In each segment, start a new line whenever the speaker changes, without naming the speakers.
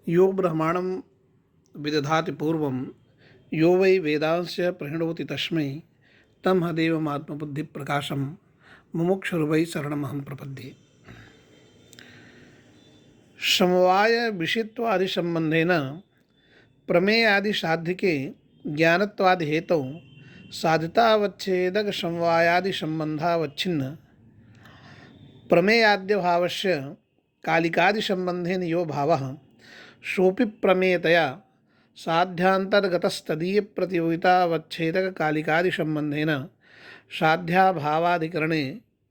यो ब्रह्मांडं विदधाति पूर्वं यो वै वेदांस्य प्रणोति तस्मै तमहदेवमात्मबुद्धिप्रकाशं मुमुक्षुर्वै शरणमहं प्रपद्ये। समवाय विषयत्वादि संबंधेन प्रमेयादि साध्यके ज्ञानत्वादि हेतौ साधितावच्छेदक समवायादि संबंधावच्छिन्न प्रमेयाद्य भावस्य कालिकादि संबंधेन यो भावः सोऽपि प्रमेयतया साध्यांतर्गतस्तदीय प्रतियोगितावच्छेदक कालिकादि संबंधेन साध्याभावाधिकरणे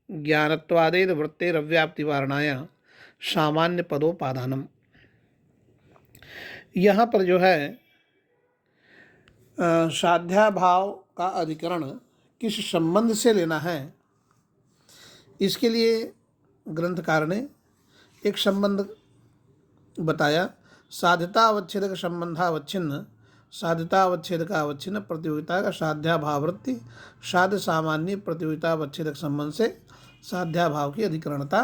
ज्ञानत्वादेन वृत्तेरव्याप्तिवारणाय सामान्य पदोपादानम। यहाँ पर जो है साध्या भाव का अधिकरण किस संबंध से लेना है, इसके लिए ग्रंथकार ने एक संबंध बताया। साध्यतावच्छेदक संबंधावच्छिन्न, साध्यतावच्छेदकावच्छिन्न प्रतियोगिता का साध्याभाववृत्ति साध्य सामान्य प्रतियोगितावच्छेदक संबंध से साध्याभाव की अधिकरणता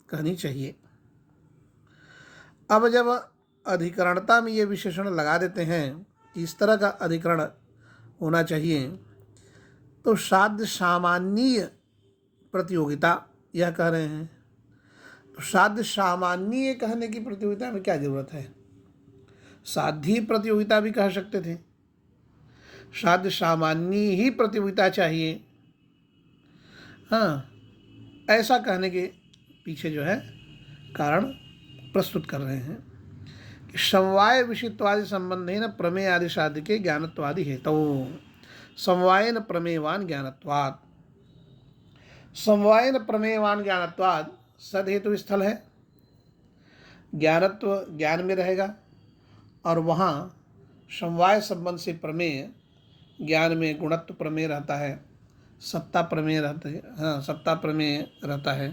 कहनी चाहिए। अब जब अधिकरणता में ये विशेषण लगा देते हैं कि इस तरह का अधिकरण होना चाहिए, तो साध्य सामान्य प्रतियोगिता यह कह रहे हैं। तो साध्य सामान्य कहने की प्रतियोगिता में क्या जरूरत है? साध्य प्रतियोगिता भी कह सकते थे, साध्य सामान्य ही प्रतियोगिता चाहिए। हाँ, ऐसा कहने के पीछे जो है कारण प्रस्तुत कर रहे हैं कि समवाय विषयत्वादि संबंधेन प्रमेय आदि साध्य के ज्ञानत्वादि हेतु समवायन प्रमेयवान ज्ञानत्वाद। समवायन प्रमेयवान ज्ञानत्वाद सद हेतु स्थल है, ज्ञानत्व ज्ञान में रहेगा और वहाँ समवाय संबंध से प्रमेय ज्ञान में गुणत्व प्रमेय रहता है, सत्ता प्रमेय रहता है। हाँ, सत्ता प्रमेय रहता है।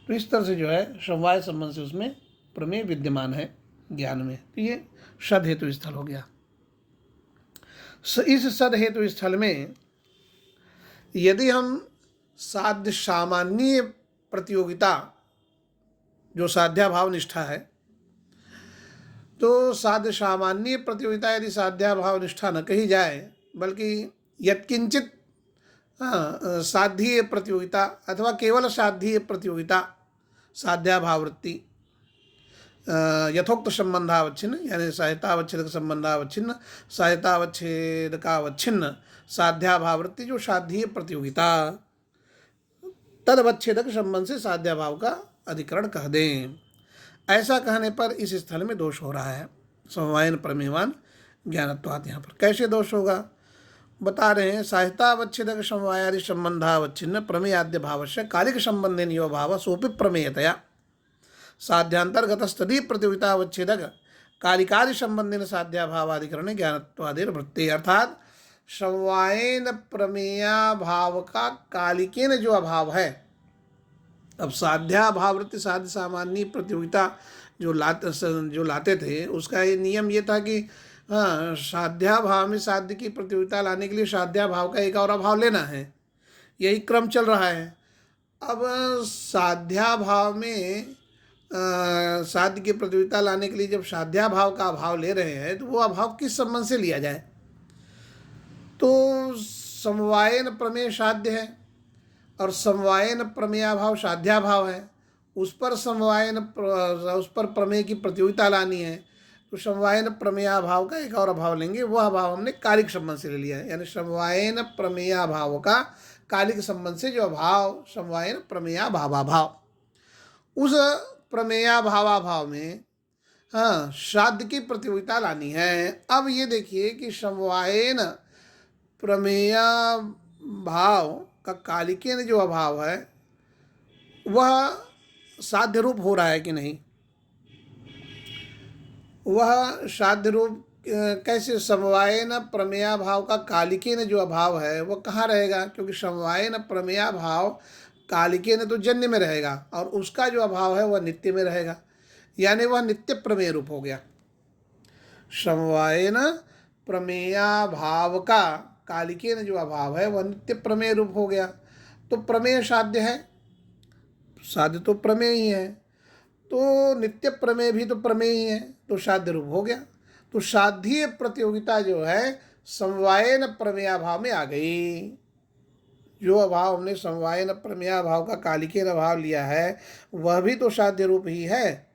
तो इस तरह से जो है समवाय संबंध से उसमें प्रमेय विद्यमान है ज्ञान में। तो ये सद हेतु स्थल हो गया। इस सद हेतु स्थल में यदि हम साध्य सामान्य प्रतियोगिता जो साध्याभाव निष्ठा है, तो साध्य सामान्य प्रतियोगिता यदि साध्याभाव निष्ठा न कही जाए बल्कि यत्किंचित साध्य प्रतियोगिता अथवा केवल साध्य प्रतियोगिता साध्याभाववृत्ति यथोक्त संबंधावच्छिन्न यानी सहायतावच्छेदक संबंधावच्छिन्न सहायतावच्छेदकावच्छिन्न साध्याभाववृत्ति जो साध्य प्रतियोगिता तदवच्छेदक संबंध से साध्याभाव का अधिकरण कह दें। ऐसा कहने पर इस स्थल में दोष हो रहा है। समवायन प्रमेयवान ज्ञानत्वात् यहाँ पर कैसे दोष होगा बता रहे हैं। साहितावच्छेदक समवायादि संबंधावच्छिन्न प्रमेयाद्य भावस्य कालिक संबंधेन यो भाव सोऽपि प्रमेयतया साध्यांतर्गतस्तदीय प्रतियोगितावच्छेदक कालिकादि संबंधेन साध्याभावाधिकरणे ज्ञानत्वादेर वृत्ते। अर्थात समवायन प्रमेया भाव का कालिकेन जो अभाव है। अब साध्याभाववृत्ति साध्य सामान्य प्रतियोगिता जो लाते थे उसका ये नियम ये था कि हाँ, साध्याभाव में साध्य की प्रतियोगिता लाने के लिए साध्याभाव का एक और अभाव लेना है, यही क्रम चल रहा है। अब साध्याभाव में साध्य की प्रतियोगिता लाने के लिए जब साध्याभाव का अभाव ले रहे हैं तो वो अभाव किस संबंध से लिया जाए? तो समवायन प्रमेय साध्य है और समवायन प्रमेयाभाव साध्याभाव है, उस पर प्रमेय की प्रतियोगिता लानी है। तो समवायन प्रमेयाभाव का एक और अभाव लेंगे, वह अभाव हमने कालिक संबंध से ले लिया है। यानी समवायन प्रमेयाभाव का कालिक संबंध से जो अभाव समवायन प्रमेयाभावाभाव, उस प्रमेयाभावाभाव में हाँ साध्य की प्रतियोगिता लानी है। अब ये देखिए कि समवायन प्रमेयाभाव का कालिकेन जो अभाव है वह साध्य रूप हो रहा है कि नहीं? वह साध्य रूप कैसे? समवायन प्रमेयाभाव का कालिकेन जो अभाव है वह कहाँ रहेगा? क्योंकि समवायन प्रमेयाभाव कालिकेन तो जन्य में रहेगा और उसका जो अभाव है वह नित्य में रहेगा, यानी वह नित्य प्रमेय रूप हो गया। समवायन प्रमेयाभाव का कालिकेन जो अभाव है वह नित्य प्रमेय रूप हो गया। तो प्रमेय साध्य है, साध्य तो प्रमेय ही है। तो नित्य प्रमेय भी तो प्रमेय ही है, तो साध्य रूप हो गया। तो साध्य प्रतियोगिता जो है समवायन प्रमेयाभाव में आ गई। जो अभाव हमने समवायन प्रमेयाभाव का कालिकेन अभाव लिया है वह भी तो साध्य रूप ही है,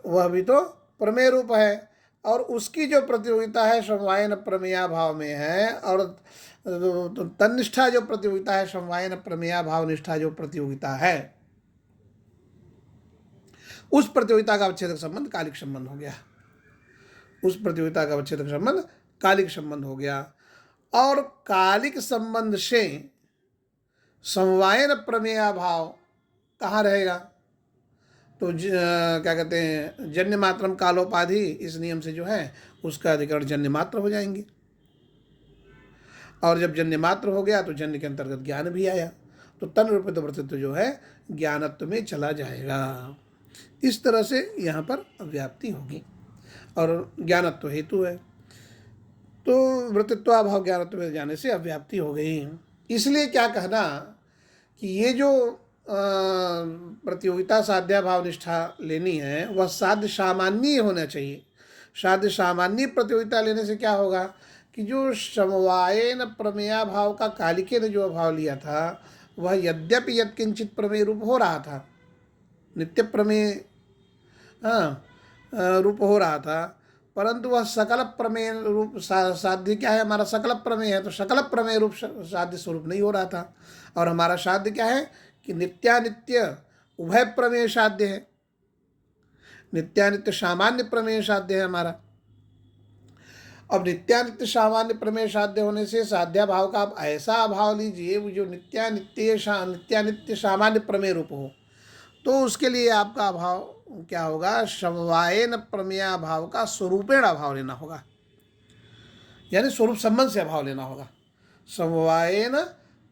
वह भी तो प्रमेय रूप है। और उसकी जो प्रतियोगिता है समवायन प्रमेयाभाव में है, और तन्निष्ठा जो प्रतियोगिता है समवायन प्रमेयाभाव निष्ठा जो प्रतियोगिता है, उस प्रतियोगिता का अवच्छेदक संबंध कालिक संबंध हो गया। उस प्रतियोगिता का अवच्छेदक संबंध कालिक संबंध हो गया। और कालिक संबंध से समवायन प्रमेयाभाव कहाँ रहेगा? तो क्या कहते हैं, जन्य मात्रम कालोपाधि, इस नियम से जो है उसका अधिकरण जन्य मात्र हो जाएंगे। और जब जन्य मात्र हो गया तो जन्य के अंतर्गत ज्ञान भी आया, तो तन रूपित वृत्तित्व जो है ज्ञानत्व में चला जाएगा। इस तरह से यहाँ पर अव्याप्ति होगी, और ज्ञानत्व हेतु है, तो वृत्तित्वाभाव ज्ञानत्व में जाने से अव्याप्ति हो गई। इसलिए क्या कहना कि ये जो प्रतियोगिता साध्याभाव निष्ठा लेनी है वह साध्य सामान्य होना चाहिए। साध्य सामान्य प्रतियोगिता लेने से क्या होगा कि जो समवायन प्रमेयाभाव का कालिके ने जो अभाव लिया था वह यद्यपि यत्किंचित प्रमेय रूप हो रहा था, नित्य प्रमेय रूप हो रहा था, परंतु वह सकल प्रमेय रूप साध्य क्या है, हमारा सकल प्रमेय है, तो सकल प्रमेय रूप साध्य स्वरूप नहीं हो रहा था। और हमारा साध्य क्या है कि नित्यानित्य उभय प्रमेय साध्य है, नित्यानित्य सामान्य प्रमेय साध्य है हमारा। अब नित्यानित्य सामान्य प्रमेय साध्य होने से साध्याभाव का आप ऐसा अभाव लीजिए जो नित्यानित्य सामान्य प्रमेय रूप हो, तो उसके लिए आपका अभाव क्या होगा, समवायन प्रमेयाभाव का स्वरूपेण अभाव लेना होगा, यानी स्वरूप संबंध से अभाव लेना होगा। समवायन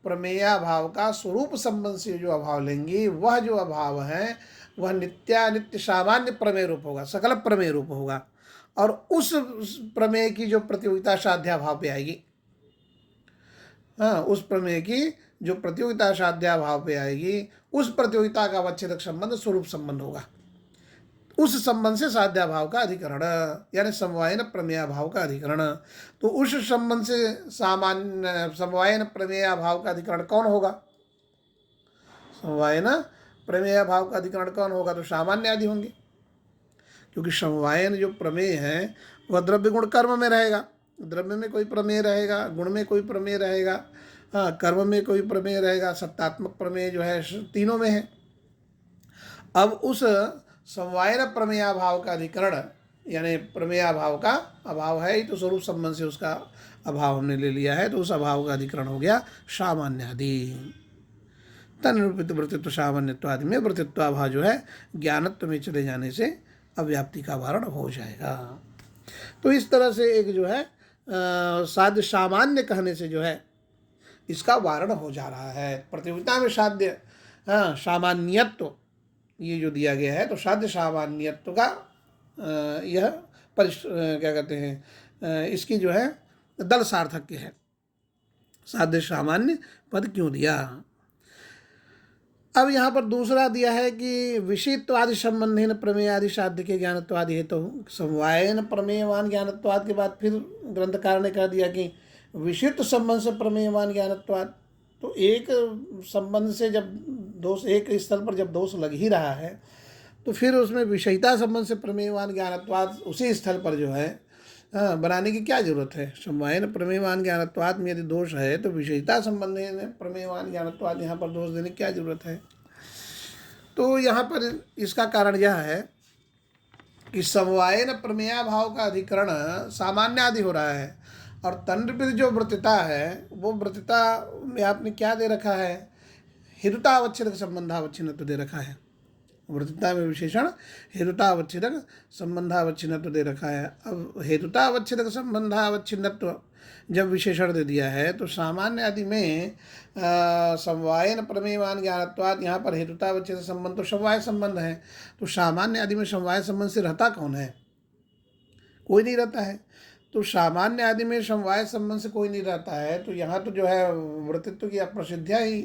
प्रमेयाभाव का स्वरूप संबंध से जो अभाव लेंगे वह जो अभाव है वह नित्यानित्य सामान्य प्रमेय रूप होगा, सकल प्रमेय रूप होगा। और उस प्रमेय की जो प्रतियोगिता साध्याभाव पे आएगी, उस प्रमेय की जो प्रतियोगिता साध्याभाव पे आएगी, उस प्रतियोगिता का अवच्छेदक संबंध स्वरूप संबंध होगा। उस संबंध से साध्याभाव का अधिकरण, यानी समवायन प्रमेयाभाव का अधिकरण। तो उस संबंध से सामान्य समवायन प्रमेयाभाव का अधिकरण कौन होगा? समवायन प्रमेयाभाव का अधिकरण कौन होगा? तो सामान्य आदि होंगे, क्योंकि समवायन जो प्रमेय है वह द्रव्य गुण कर्म में रहेगा। द्रव्य में कोई प्रमेय रहेगा, गुण में कोई प्रमेय रहेगा, कर्म में कोई प्रमेय रहेगा, सत्तात्मक प्रमेय जो है तीनों में है। अब उस समवायन प्रमेयाभाव का अधिकरण, यानी प्रमेयाभाव का अभाव है ही, तो स्वरूप संबंध से उसका अभाव हमने ले लिया है, तो उस अभाव का अधिकरण हो गया सामान्य आदि। तन्निरूपित वृत्तित्व सामान्यत्व आदि में वृत्तित्वाभाव जो है ज्ञानत्व में चले जाने से अव्याप्ति का वारण हो जाएगा। तो इस तरह से एक जो है साध्य सामान्य कहने से जो है इसका वारण हो जा रहा है। प्रतियोगिता में साध्य सामान्यत्व ये जो दिया गया है, तो साध्य सामान्यत्व का यह क्या कहते हैं, इसकी जो है दल सार्थक्य है। साध्य सामान्य पद क्यों दिया? अब यहाँ पर दूसरा दिया है कि विषयत्वादि संबंधेन प्रमेय आदि साध्य के ज्ञानत्वादि हेतु, तो समवायन प्रमेयवान ज्ञानत्वाद के बाद फिर ग्रंथकार ने कह दिया कि विषयत्व संबंध से प्रमेयवान ज्ञानत्वाद। तो एक संबंध से जब दोष, एक स्थल पर जब दोष लग ही रहा है, तो फिर उसमें विषयता संबंध से प्रमेयवान ज्ञानत्वाद उसी स्थल पर जो है बनाने की क्या जरूरत है? समवायन प्रमेयवान ज्ञानत्वाद में यदि दोष है तो विषयता संबंधी प्रमेयवान ज्ञानत्वाद यहाँ पर दोष देने की क्या जरूरत है? तो यहाँ पर इसका कारण यह है कि समवायन प्रमेयाभाव का अधिकरण सामान्य आदि हो रहा है, और तन्निरूपित जो वृत्तिता है वो वृत्तिता में आपने क्या दे रखा है? हेतुतावच्छेदक संबंधावच्छिन्नत्व दे रखा है। वृत्तिता में विशेषण हेतुतावच्छेदक संबंधावच्छिन्नत्व दे रखा है। अब हेतुतावच्छेदक संबंधावच्छिन्नत्व जब विशेषण दे दिया है, तो सामान्य आदि में समवायन प्रमेयवान ज्ञानत्वाद, यहाँ पर हेतुतावच्छेद संबंध तो समवाय संबंध है, तो सामान्य आदि में समवाय संबंध से रहता कौन है? कोई नहीं रहता है। तो सामान्य आदि में समवाय संबंध से कोई नहीं रहता है, तो यहाँ तो जो है वृत्तित्व की अप्रसिद्धिया ही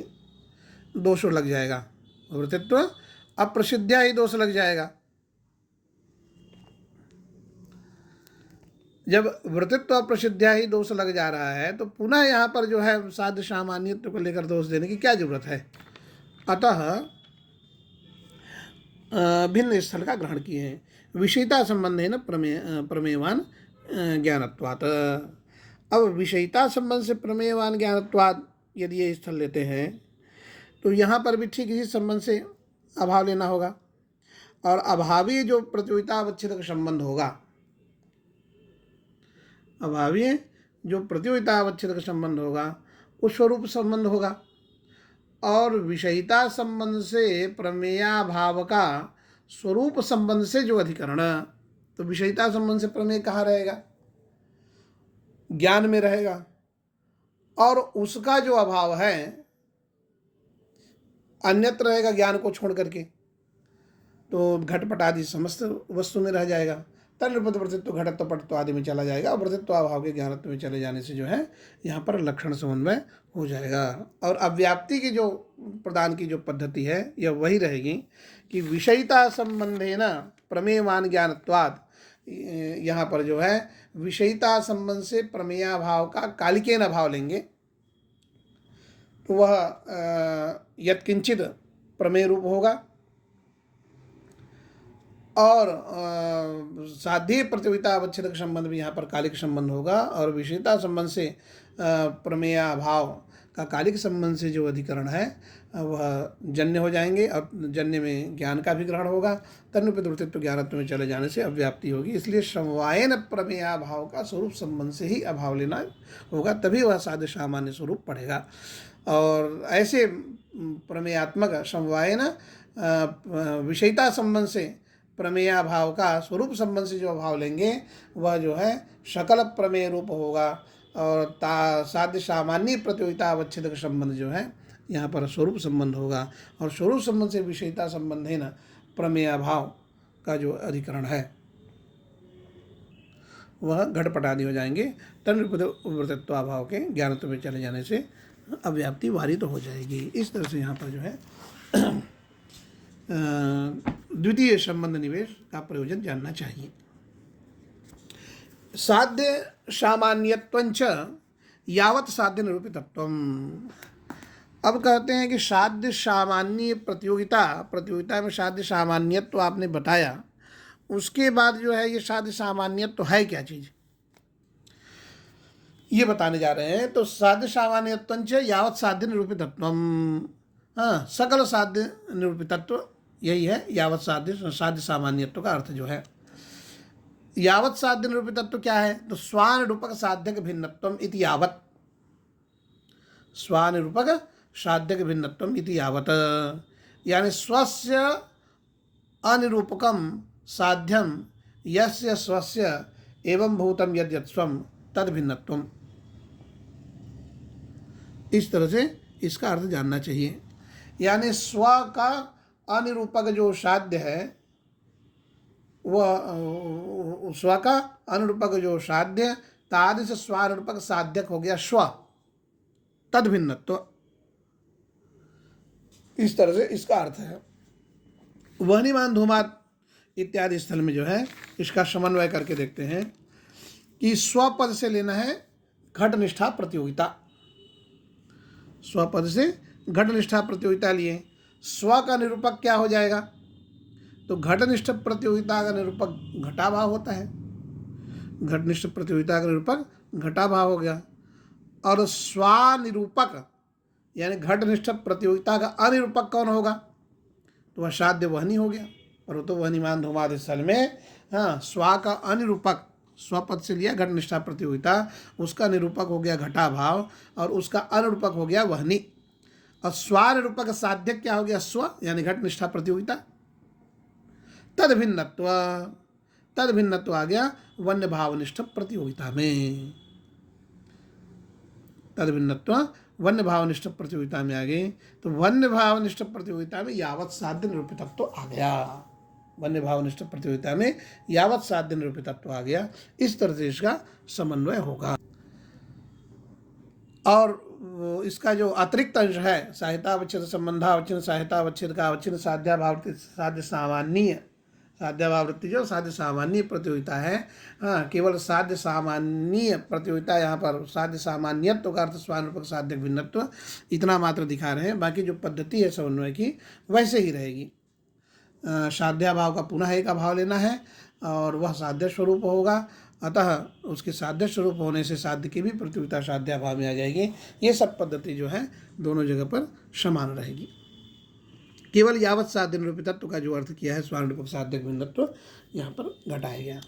दोषों लग जाएगा। वृत्तित्व अप्रसिद्ध्या ही दोष लग जाएगा। जब वृत्तित्व अप्रसिद्ध्या ही दोष लग जा रहा है तो पुनः यहाँ पर जो है साध्य सामान्यत्व को लेकर दोष देने की क्या जरूरत है। अतः भिन्न स्थल का ग्रहण किए हैं। विषयता संबंध है न प्रमेयवान ज्ञानत्वात्। अब विषयता संबंध से प्रमेयवान ज्ञानत्वात् यदि ये स्थल लेते हैं तो यहाँ पर भी ठीक इसी संबंध से अभाव लेना होगा। और अभावी जो प्रतियोगिता अवच्छेदक संबंध होगा, अभावी जो प्रतियोगिता अवच्छेदक संबंध होगा वो स्वरूप संबंध होगा। और विषयिता संबंध से प्रमेया भाव का स्वरूप संबंध से जो अधिकरण, तो विषयिता संबंध से प्रमेय कहाँ रहेगा, ज्ञान में रहेगा। और उसका जो अभाव है अन्यत्र रहेगा ज्ञान को छोड़ करके, तो घटपट आदि समस्त वस्तु में रह जाएगा। तन्निरूपित वृत्तित्व घटत्व पटत्व आदि में चला जाएगा और वृत्तित्व अभाव के ज्ञानत्व में चले जाने से जो है यहाँ पर लक्षण समन्वय हो जाएगा। और अव्याप्ति की जो प्रदान की जो पद्धति है यह वही रहेगी कि विषयिता संबंधेन प्रमेयवान ज्ञानत्वात्। यहाँ पर जो है विषयिता संबंध से प्रमेयाभाव का कालिकेन अभाव लेंगे तो वह यत्किंचित प्रमेय रूप होगा। और साध्य प्रतियोगिता अवच्छेदक संबंध भी यहाँ पर कालिक संबंध होगा। और विषयता संबंध से प्रमेयाभाव का कालिक संबंध से जो अधिकरण है वह जन्य हो जाएंगे और जन्य में ज्ञान का भी ग्रहण होगा। तन्निरूपित वृत्तित्व ज्ञानत्व में चले जाने से अव्याप्ति होगी। इसलिए समवायन प्रमेयाभाव का स्वरूप संबंध से ही अभाव लेना होगा, तभी वह साध्य सामान्य स्वरूप पड़ेगा। और ऐसे प्रमेयात्मक समवायन विषयता संबंध से प्रमेयाभाव का स्वरूप संबंध से जो अभाव लेंगे वह जो है सकल प्रमेय रूप होगा। और साध्य सामान्य प्रतियोगिता अवच्छेदक संबंध जो है यहाँ पर स्वरूप संबंध होगा। और स्वरूप संबंध से विषयता संबंध है न प्रमेयाभाव का जो अधिकरण है वह घटपट आदि हो जाएंगे। तन्निरूपित वृत्तित्वाभाव के ज्ञानत्व में चले जाने से अव्याप्ति वारित हो जाएगी। इस तरह से यहाँ पर जो है द्वितीय संबंध निवेश का प्रयोजन जानना चाहिए। साध्य सामान्यत्वंच यावत् साध्य निरूपितत्वम। अब कहते हैं कि साध्य सामान्य प्रतियोगिता में साध्य सामान्यत्व आपने बताया, उसके बाद जो है ये साध्य सामान्यत्व है क्या चीज़ ये बताने जा रहे हैं। तो साध्य सामान्यत्वंच यावत् साध्य निरूपितत्वम, हाँ सकल साध्य निरूपितत्व यही है यावत् साध्य सामान्यत्व का अर्थ जो है। यावत् साध्य निरूपितत्व क्या है, तो स्वानिरूपक साध्यक भिन्नत्वम इति यावत्, स्वानिरूपक साध्यक भिन्नत्वम इति यावत्, यानी स्वस्य अनिरूपकम साध्यम यस्य स्वस्य एवं भूतम यद्यत्स्वम तद भिन्नत्वम। इस तरह से इसका अर्थ जानना चाहिए। यानी स्व का अनिरूपक जो साध्य है वह स्व का अनुरूपक जो साध्य तादृश स्वानुरूपक साध्यक हो गया स्व, तद भिन्नत्व। इस तरह से इसका अर्थ है। वहनिमान धूमात इत्यादि स्थल में जो है इसका समन्वय करके देखते हैं कि स्वपद से लेना है घटनिष्ठा प्रतियोगिता। स्वपद से घटनिष्ठा प्रतियोगिता लिए, स्व का निरूपक क्या हो जाएगा, तो घटनिष्ठ प्रतियोगिता का निरूपक घटाभाव होता है। घटनिष्ठ प्रतियोगिता का निरूपक घटाभाव हो गया। और स्वानिरूपक यानी घटनिष्ठ प्रतियोगिता का अनिरूपक कौन होगा, तो वह साध्य वहनी हो गया। और तो वहनिमान धूमादि स्थल में हाँ स्वा का अनिरूपक, स्वपद से लिया घटनिष्ठा प्रतियोगिता, उसका निरूपक हो गया घटाभाव और उसका अनुरूपक हो गया वहनी। और स्वानिरूपक साध्य क्या हो गया स्व, यानी घटनिष्ठा प्रतियोगिता। तद भिन्नत्व आ गया वन्य भावनिष्ठ प्रतियोगिता में। तद भिन्नत्व वन्य भावनिष्ठ प्रतियोगिता में आ गई। तो वन्य भावनिष्ठ प्रतियोगिता में यावत् साध्य निरूपितत्व आ गया। वन्य भावनिष्ठ प्रतियोगिता में यावत् साध्य निरूपितत्व आ गया। इस तरह से इसका समन्वय होगा। और इसका जो अतिरिक्त अंश है साहित्यावच्छेद संबंधावच्छिन्न साहित्यावच्छेद का अवच्छिन्न साध्याभावृत्ति साध्य सामान्य साध्याभावृत्ति जो साध्य सामान्य प्रतियोगिता है। हाँ, केवल साध्य सामान्य प्रतियोगिता, यहाँ पर साध्य सामान्यत्व का अर्थ स्वानुरूपक साध्य भिन्नत्व इतना मात्र दिखा रहे हैं। बाकी जो पद्धति है समन्वय की वैसे ही रहेगी। साध्याभाव का पुनः एक अभाव लेना है और वह साध्य स्वरूप होगा, अतः उसके साध्य स्वरूप होने से साध्य की भी प्रतियोगिता साध्याभाव में आ जाएगी। ये सब पद्धति जो है दोनों जगह पर समान रहेगी। केवल यावत साध्य निरूपितत्व का जो अर्थ किया है स्वानुरूपक साध्य भिन्नत्व यहाँ पर घटाया गया।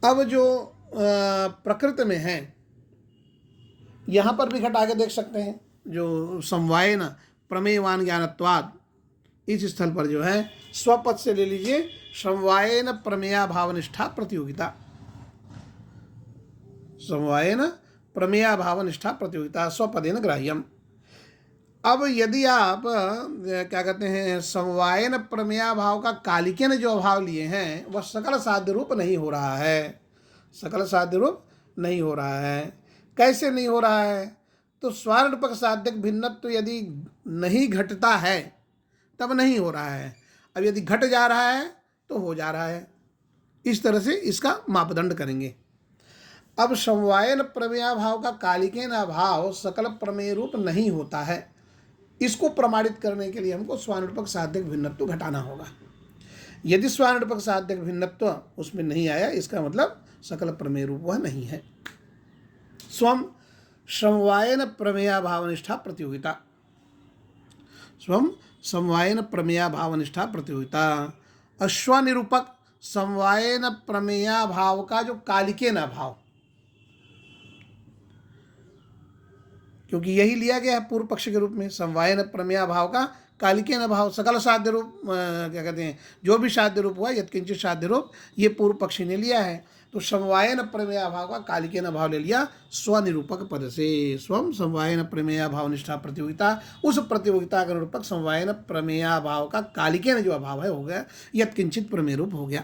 अब जो प्रकृति में है यहाँ पर भी घटा के देख सकते हैं। जो समवायन प्रमेयवान ज्ञानत्वाद, इस स्थल पर जो है स्वपद से ले लीजिए समवायन प्रमेया भावनिष्ठा प्रतियोगिता, समवायन प्रमेया भावनिष्ठा प्रतियोगिता स्वपदेन ग्राह्यम। अब यदि आप क्या कहते हैं समवायन प्रमेया भाव का कालिके ने जो अभाव लिए हैं वह सकल साध्य रूप नहीं हो रहा है, सकल साध्य रूप नहीं हो रहा है। कैसे नहीं हो रहा है? तो स्वानुरूपक साध्यक भिन्नत्व यदि नहीं घटता है तब नहीं हो रहा है, अब यदि घट जा रहा है तो हो जा रहा है। इस तरह से इसका मापदंड करेंगे। अब समवायन प्रमेया भाव का कालिकेन अभाव सकल प्रमेय रूप नहीं होता है, इसको प्रमाणित करने के लिए हमको स्वानुरूपक साध्यक भिन्नत्व घटाना होगा। यदि स्वानुरूपक साध्यक भिन्नत्व उसमें नहीं आया इसका मतलब सकल प्रमेय रूप वह नहीं है। स्वम समवायन प्रमेया भावनिष्ठा प्रतियोगिता, स्वम समवायन प्रमेया भावनिष्ठा प्रतियोगिता। अश्वनिरूपक समवायन प्रमेया भाव का जो कालिकेन अभाव, क्योंकि यही लिया गया है पूर्व पक्ष के रूप में, समवायन प्रमेया भाव का कालिकेन अभाव सकल साध्य रूप, क्या कहते हैं जो भी साध्य रूप हुआ यत्किंचित साध्य रूप, ये पूर्व पक्षी ने लिया है। तो समवायन प्रमेया भाव का कालिकेन अभाव ले लिया स्वनिरूपक पद से। स्वम समवायन प्रमेया भाव निष्ठा प्रतियोगिता, उस प्रतियोगिता का निरूपक समवायन प्रमेया भाव का कालिकेन जो अभाव है हो गया यत्किंचित प्रमेय रूप हो गया।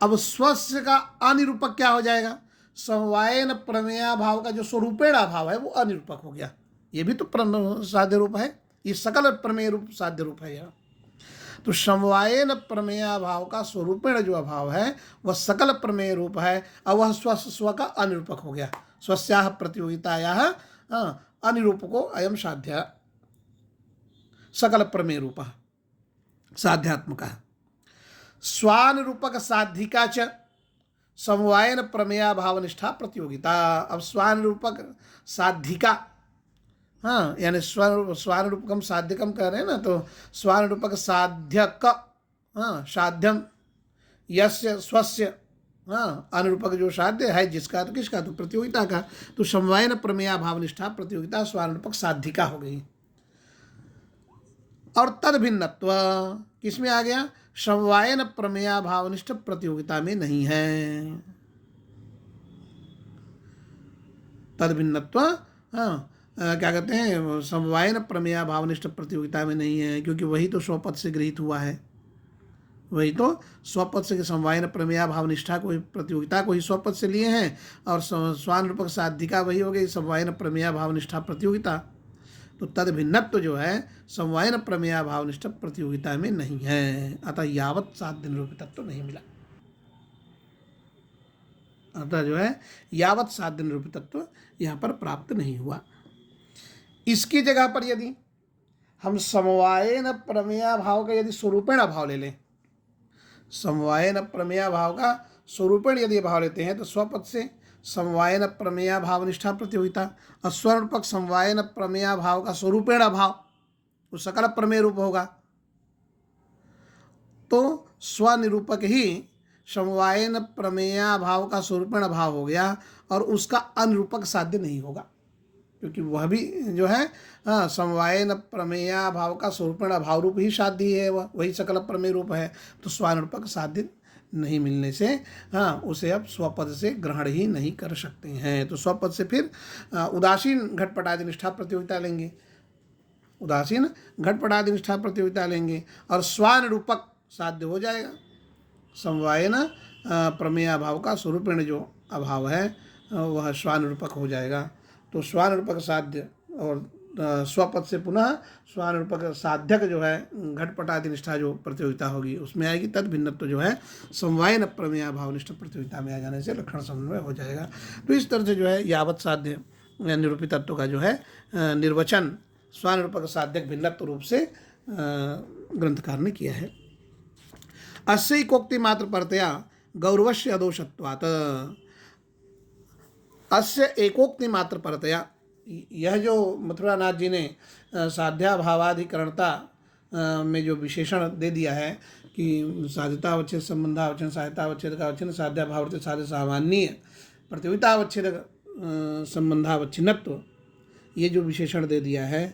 अब स्वस्य का अनिरूपक क्या हो जाएगा? समवायन प्रमेया भाव का जो स्वरूपेण अभाव है वो अनिरूपक हो गया। ये भी तो साध्य रूप है, ये सकल प्रमेय रूप साध्य रूप है यह। तो समवायन प्रमेया भाव का स्वरूपेण जो अभाव है वह सकल प्रमेय रूप है और वह स्व का अनिरूपक हो गया। स्वस्याः प्रतियोगितायाः अनिरूपको अयम साध्य सकल प्रमेय रूप साध्यात्मक। स्वानुरूपक साधिका च समवायन प्रमेया भावनिष्ठा प्रतियोगिता। अब स्वानुरूपक साधिका, हाँ यानी स्वानुरूपकम साध्यकम कह रहे हैं ना, तो स्वानुरूपक साध्यक, हाँ साध्यम यस्य स्वस्य, हाँ अनुरूपक जो साध्य है जिसका तो किसका, तो प्रतियोगिता का। तो समवायन प्रमेया भावनिष्ठा प्रतियोगिता स्वानुरूपक साधिका हो गई। और तद भिन्नत्व किसमें आ गया? समवायन प्रमेया भावनिष्ठ प्रतियोगिता में नहीं है। तद भिन्नत्व, हाँ क्या कहते हैं समवायन प्रमेया भावनिष्ठ प्रतियोगिता में नहीं है, क्योंकि वही तो स्वपद से गृहीत हुआ है, वही तो स्वपद से समवायन प्रमेया भावनिष्ठा को प्रतियोगिता को ही स्वपद से लिए हैं और स्वानुरूपक साधिका वही हो गई समवायन प्रमेया भावनिष्ठा प्रतियोगिता। तो तद भिन्नत्व जो है समवायन प्रमेया भावनिष्ठ प्रतियोगिता में नहीं है, अतः यावत साध्य निरूपितत्व नहीं मिला। अतः जो है यावत साध्य निरूपितत्व यहाँ पर प्राप्त नहीं हुआ। इसकी जगह पर यदि हम समवायन प्रमेया भाव का यदि स्वरूपेण अभाव ले लें, समवायन प्रमेया भाव का स्वरूपेण यदि अभाव लेते हैं तो स्वपद से समवायन प्रमेया भावनिष्ठा प्रतियोगिता, और स्वरूपक समवायन प्रमेया भाव का स्वरूपेण अभाव वो सकल प्रमेय रूप होगा। तो स्वनिरूपक ही समवायन प्रमेया भाव का स्वरूपेण अभाव हो गया और उसका अनुरूपक साध्य नहीं होगा, क्योंकि वह भी जो है समवायन प्रमेया भाव का स्वरूपेण अभाव रूप ही साध्य है, वही सकल प्रमेय रूप है। तो स्वानुरूपक साध्य नहीं मिलने से उसे अब स्वपद से ग्रहण ही नहीं कर सकते हैं। तो स्वपद से फिर उदासीन घटपटादि निष्ठा प्रतियोगिता लेंगे, उदासीन घटपटादि निष्ठा प्रतियोगिता लेंगे और स्वानुरूपक साध्य हो जाएगा। समवायन प्रमेय अभाव का स्वरूपेण जो अभाव है वह स्वानुरूपक हो जाएगा। तो स्वानुरूपक साध्य और स्वपद से पुनः स्वानुरूपक साध्यक जो है घटपटादि निष्ठा जो प्रतियोगिता होगी उसमें आएगी। तद भिन्नत्व जो है समवाय न प्रमेय भावनिष्ठ प्रतियोगिता में आ जाने से लक्षण समन्वय हो जाएगा। तो इस तरह से जो है यावत साध्य निरूपित तत्व का जो है निर्वचन स्वानुरूपक साध्यक भिन्नत्व रूप से ग्रंथकार ने किया है। अस्य एकोक्ति मात्र परतया गौरवस्य अदोषत्वात्, अस्य एकोक्ति मात्र परतया, यह जो मथुरानाथ जी ने साध्याभावाधिकरणता में जो विशेषण दे दिया है कि साध्यतावच्छेद संबंधावच्छेद सहायतावच्छेद का अवच्छेद साध्याभावर्तित साध्य सामान्य प्रतियोगितावच्छेद संबंधावच्छिन्नत्व, ये जो विशेषण दे दिया है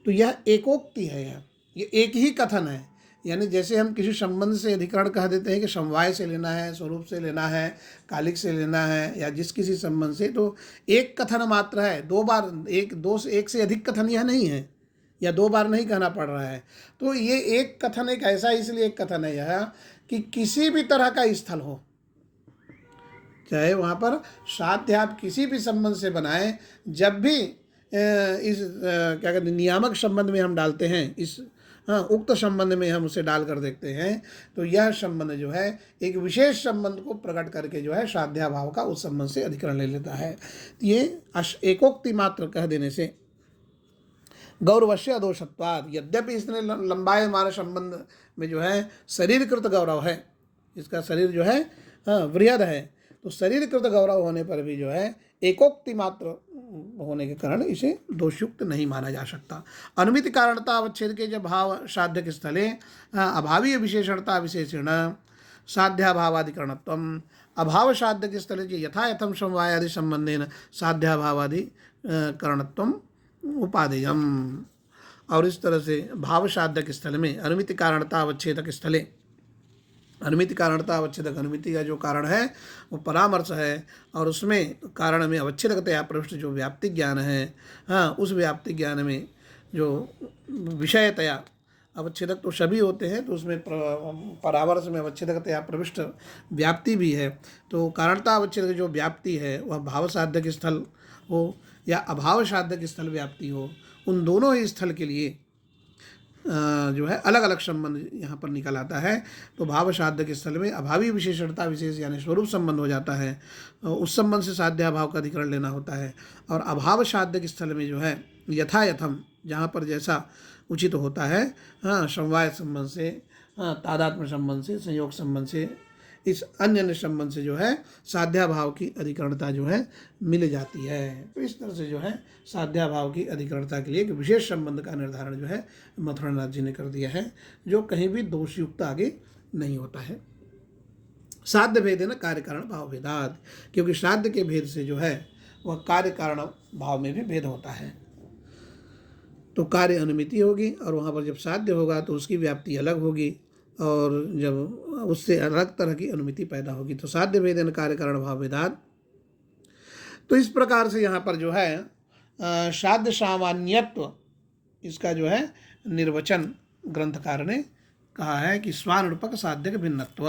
तो यह एकोक्ति है। ये एक ही कथन है। यानी जैसे हम किसी संबंध से अधिकरण कह देते हैं कि समवाय से लेना है, स्वरूप से लेना है, कालिक से लेना है या जिस किसी संबंध से, तो एक कथन मात्र है। दो बार एक से अधिक कथन यह नहीं है या दो बार नहीं कहना पड़ रहा है। तो ये एक कथन एक ऐसा इसलिए एक कथन है यह कि किसी भी तरह का स्थल हो, चाहे वहाँ पर साध्य आप किसी भी संबंध से बनाएं, जब भी इस क्या कहते हैं नियामक संबंध में हम डालते हैं, इस उक्त संबंध में हम उसे डाल कर देखते हैं, तो यह संबंध जो है एक विशेष संबंध को प्रकट करके जो है साध्याभाव का उस संबंध से अधिकरण ले लेता है। ये एकोक्ति मात्र कह देने से गौरवस्य अदोषत्वात्, यद्यपि इसने लंबायमान संबंध में जो है शरीरकृत गौरव है, इसका शरीर जो है वृहद है, तो शरीरकृत गौरव होने पर भी जो है एकोक्ति मात्र होने के कारण इसे दोषयुक्त नहीं माना जा सकता। अनुमित कारणता अवच्छेद के जब भाव साध्य के स्थले अभावीय विशेषणता विशेषण साध्याभावादिकरणत्वम, अभाव साध्य के स्थले यथा यथम समवायादि संबंधेन साध्याभावादि करणत्वम उपादेयम। और इस तरह से भाव साध्य के स्थल में अनुमित कारणता अवच्छेदक स्थले, अनुमिति कारणता अवच्छेदक, अनुमिति का जो कारण है वो परामर्श है और उसमें कारण में अवच्छेदकतया प्रविष्ट जो व्याप्ति ज्ञान है, उस व्याप्ति ज्ञान में जो विषयतया, अवच्छेदक तो सभी होते हैं तो उसमें परामर्श में अवच्छेदकतया प्रविष्ट व्याप्ति भी है। तो कारणता अवच्छेदक जो व्याप्ति है वह भाव साध्य के स्थल हो या अभाव साध्य के स्थल व्याप्ति हो, उन दोनों ही स्थल के लिए जो है अलग अलग संबंध यहाँ पर निकल आता है। तो भाव साध्य के स्थल में अभावी विशेषणता विशेष यानी स्वरूप संबंध हो जाता है, उस संबंध से साध्याभाव का अधिकरण लेना होता है। और अभाव साध्य के स्थल में जो है यथा यथम, जहाँ पर जैसा उचित होता है, समवाय संबंध से, तादात्म्य संबंध से, संयोग संबंध से, इस अन्य संबंध से जो है साध्याभाव की अधिकरणता जो है मिल जाती है। तो इस तरह से जो है साध्याभाव की अधिकरणता के लिए एक विशेष संबंध का निर्धारण जो है मथुरानाथ जी ने कर दिया है, जो कहीं भी दोषयुक्त आगे नहीं होता है। साध्य भेद है ना कार्य कारण भाव भेदात, क्योंकि साध्य के भेद से जो है वह कार्य कारण भाव में भी भेद होता है। तो कार्य अनुमिति होगी और वहाँ पर जब साध्य होगा तो उसकी व्याप्ति अलग होगी और जब उससे अलग तरह की अनुमिति पैदा होगी। तो साध्य भेदन कार्य कारण भाव भेदात। तो इस प्रकार से यहाँ पर जो है साध्य सामान्यत्व, इसका जो है निर्वचन ग्रंथकार ने कहा है कि स्वानुरूपक साध्य भिन्नत्व।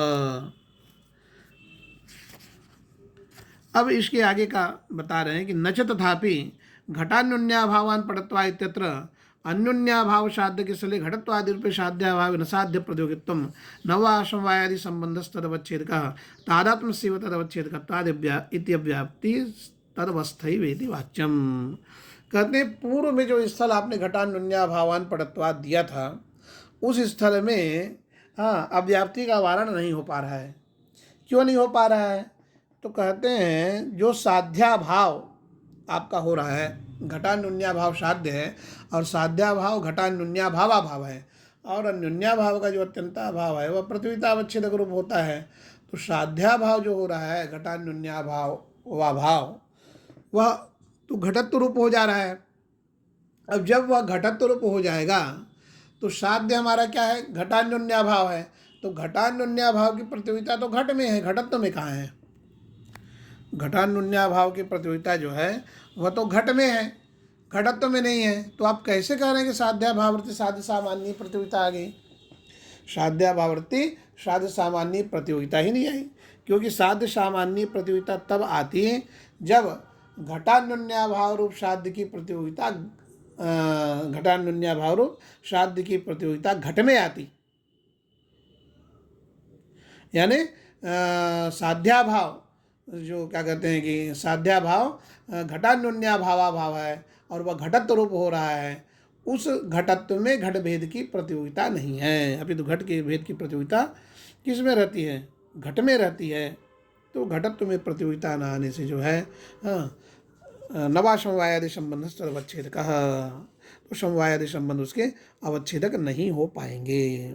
अब इसके आगे का बता रहे हैं कि नच तथापि घटान्योन्याभावान पटत्वा इत्यत्र अन्योन्याभाव साध्य के स्थले घटत्वादि रूपे साध्याभाव न साध्य प्रतियोगित्व नवा समवायादि संबंधस्तदवच्छेद का तादात्म्य सेव तदवच्छेद इत्यव्याप्ति तदवस्थी वेदि वाच्यम। कहते हैं पूर्व में जो स्थल आपने घटान्योन्याभावान पटत्वा दिया था उस स्थल में अव्याप्ति का वारण नहीं हो पा रहा है। क्यों नहीं हो पा रहा है? तो कहते हैं जो साध्याभाव आपका हो रहा है, घटान्योन्याभाव साध्य है और साध्याभाव घटान्योन्याभावाभाव है, और अन्योन्याभाव का जो अत्यंताभाव है वह प्रतियोगितावच्छेदक रूप होता है। तो साध्याभाव जो हो रहा है घटान्योन्याभाव वा भाव, वह तो घटत्व रूप हो जा रहा है। अब जब वह घटत्व रूप हो जाएगा तो साध्य हमारा क्या है? घटान्योन्याभाव है। तो घटान्योन्याभाव की प्रतियोगिता तो घट में है, घटत्व में कहाँ है? घटान्योन्याभाव की प्रतियोगिता जो है वह तो घट में है, घटत्व में नहीं है। तो आप कैसे कह रहे हैं कि साध्याभावर्ती साध्य सामान्य प्रतियोगिता आ गई? साध्याभावर्ती साध्य सामान्य प्रतियोगिता ही नहीं आई, क्योंकि साध्य सामान्य प्रतियोगिता तब आती है जब घटान्योन्याभाव रूप श्राद्ध की प्रतियोगिता, घटान्योन्याभाव रूप श्राद्ध की प्रतियोगिता घट में आती, यानी साध्याभाव, जो क्या कहते हैं कि साध्याभाव घटान्योन्याभावा भाव है और वह घटत्व रूप हो रहा है, उस घटत्व में घट भेद की प्रतियोगिता नहीं है। अभी तो घट के भेद की प्रतियोगिता किस में रहती है? घट में रहती है। तो घटत्व में प्रतियोगिता न आने से जो है नवा समवायादि संबंध अवच्छेद कहा, तो समवायादि संबंध उसके अवच्छेदक नहीं हो पाएंगे।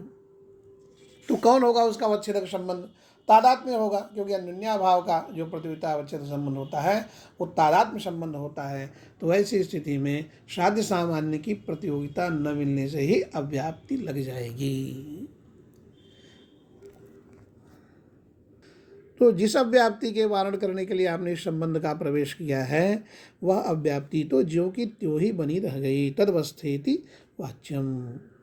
तो कौन होगा उसका अवच्छेदक संबंध? तादात्म्य होगा, क्योंकि अन्योन्याभाव का जो प्रतियोगिता अवच्छेद संबंध होता है वो तादात्म्य संबंध होता है। तो ऐसी स्थिति में श्राद्ध सामान्य की प्रतियोगिता न मिलने से ही अव्याप्ति लग जाएगी। तो जिस अव्याप्ति के वारण करने के लिए आपने इस संबंध का प्रवेश किया है, वह अव्याप्ति तो ज्यों की त्यों ही बनी रह गई। तदवस्थेति वाच्यम।